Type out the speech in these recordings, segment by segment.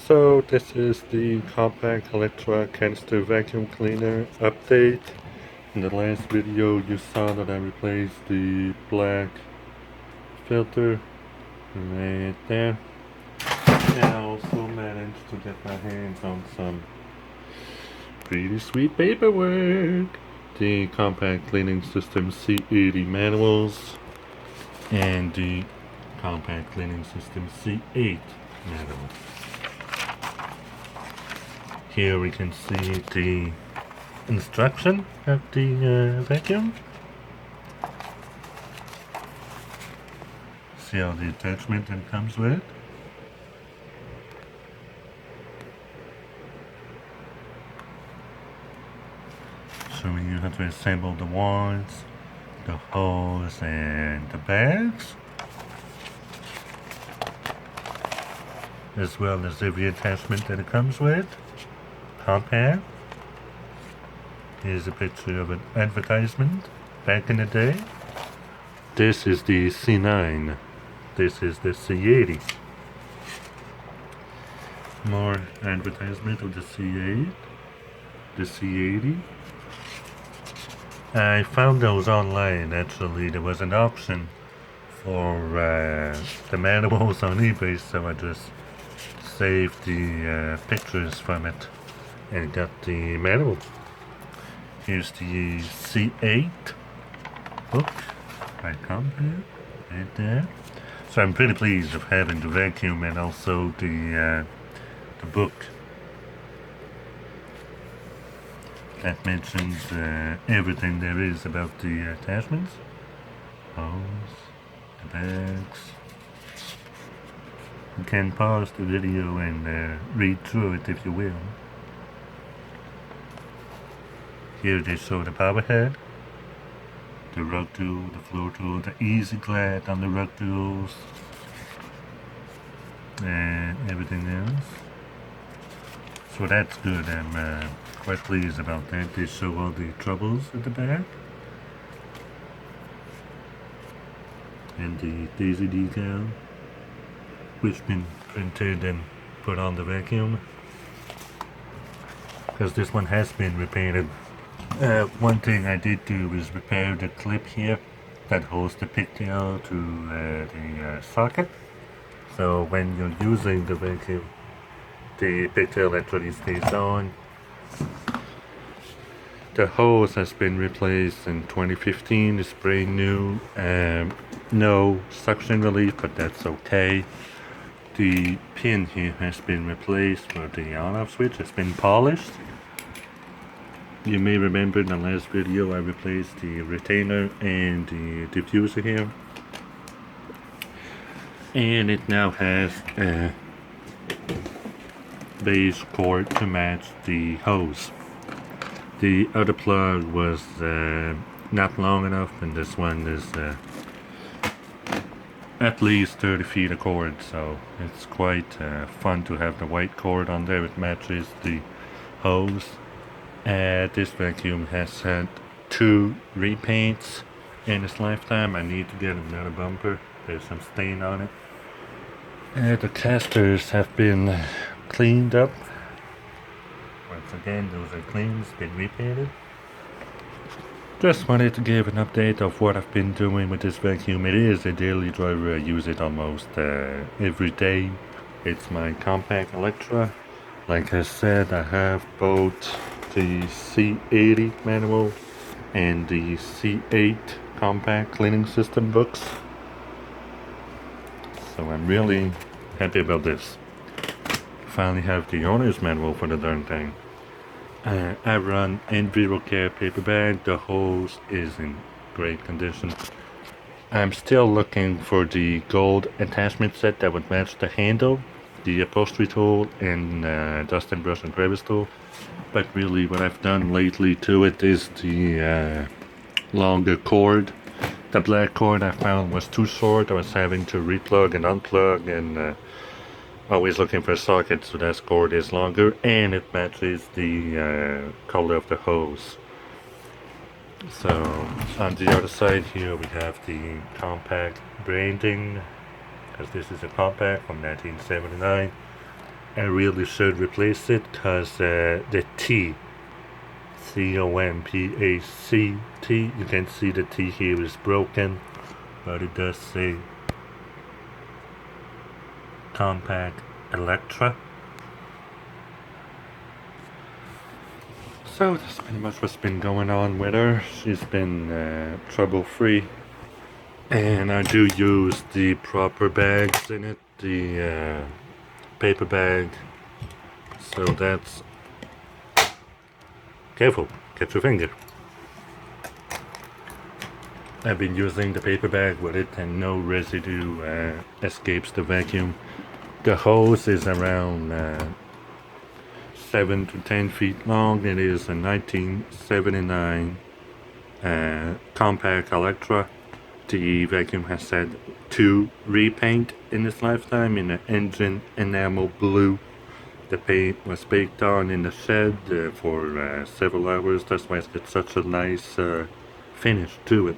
So this is the compact electra canister vacuum cleaner update. In the last video you saw that I replaced the black filter right there. And I also managed to get my hands on some pretty sweet paperwork. The compact cleaning system C80 manuals and the compact cleaning system C8 manuals. Here we can see the instruction of the vacuum. See all the attachment that comes with it. Showing you how to assemble the wands, the hose, and the bags, as well as every attachment that it comes with. Compact. Here's a picture of an advertisement back in the day. This is the C9. This is the C80. More advertisement of the C8. The C80. I found those online actually. There was an auction for the manuals on eBay, so I just saved the pictures from it and got the manual. Here's the C8 book by Compact, right there. So I'm pretty pleased of having the vacuum and also the book that mentions everything there is about the attachments, hose, the bags. You can pause the video and read through it if you will. Here they show the power head, the rug tool, the floor tool, the easy glide on the rug tools, and everything else. So that's good. I'm quite pleased about that. They show all the troubles at the back. And the daisy decal, which been printed and put on the vacuum. Because this one has been repainted. One thing I did do was repair the clip here that holds the pigtail to the socket. So when you're using the vacuum, the pigtail actually stays on. The hose has been replaced in 2015. It's brand new. No suction relief, but that's okay. The pin here has been replaced for the on-off switch. It's been polished. You may remember in the last video I replaced the retainer and the diffuser here. And it now has a base cord to match the hose. The other plug was not long enough, and this one is at least 30 feet of cord, so it's quite fun to have the white cord on there. It matches the hose. This vacuum has had 2 repaints in its lifetime. I need to get another bumper. There's some stain on it. The casters have been cleaned up. Once again, those are clean. It's been repainted. Just wanted to give an update of what I've been doing with this vacuum. It is a daily driver. I use it almost every day. It's my compact electra. Like I said, I have both the C80 manual and the C8 compact cleaning system books. So I'm really happy about this. Finally have the owner's manual for the darn thing. I run EnviroCare paper bag. The hose is in great condition. I'm still looking for the gold attachment set that would match the handle, the upholstery tool, and dust and brush and crevice tool. But really what I've done lately to it is the longer cord. The black cord I found was too short. I was having to replug and unplug and always looking for a socket, so that cord is longer and it matches the color of the hose. So on the other side here we have the compact branding, because this is a compact from 1979. I really should replace it because the T, COMPACT, you can see the T here is broken, but it does say compact electra. So that's pretty much what's been going on with her. She's been trouble free, and I do use the proper bags in it, the paper bag. So that's careful, catch your finger. I've been using the paper bag with it, and no residue escapes the vacuum. The hose is around 7 to 10 feet long. It is a 1979 compact Electra. The vacuum has had 2 repaint in its lifetime in the engine enamel blue. The paint was baked on in the shed for several hours. That's why it's got such a nice finish to it.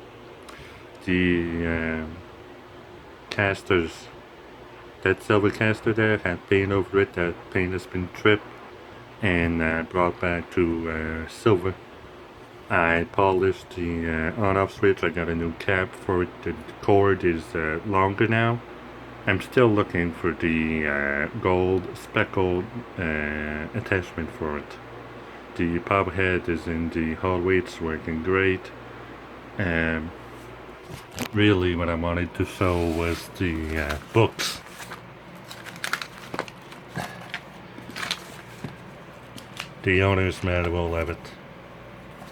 The casters, that silver caster there had paint over it. That paint has been stripped and brought back to silver. I polished the on-off switch. I got a new cap for it. The cord is longer now. I'm still looking for the gold speckled attachment for it. The pop head is in the hallway. It's working great. Really what I wanted to show was the books. The owner's manual of it.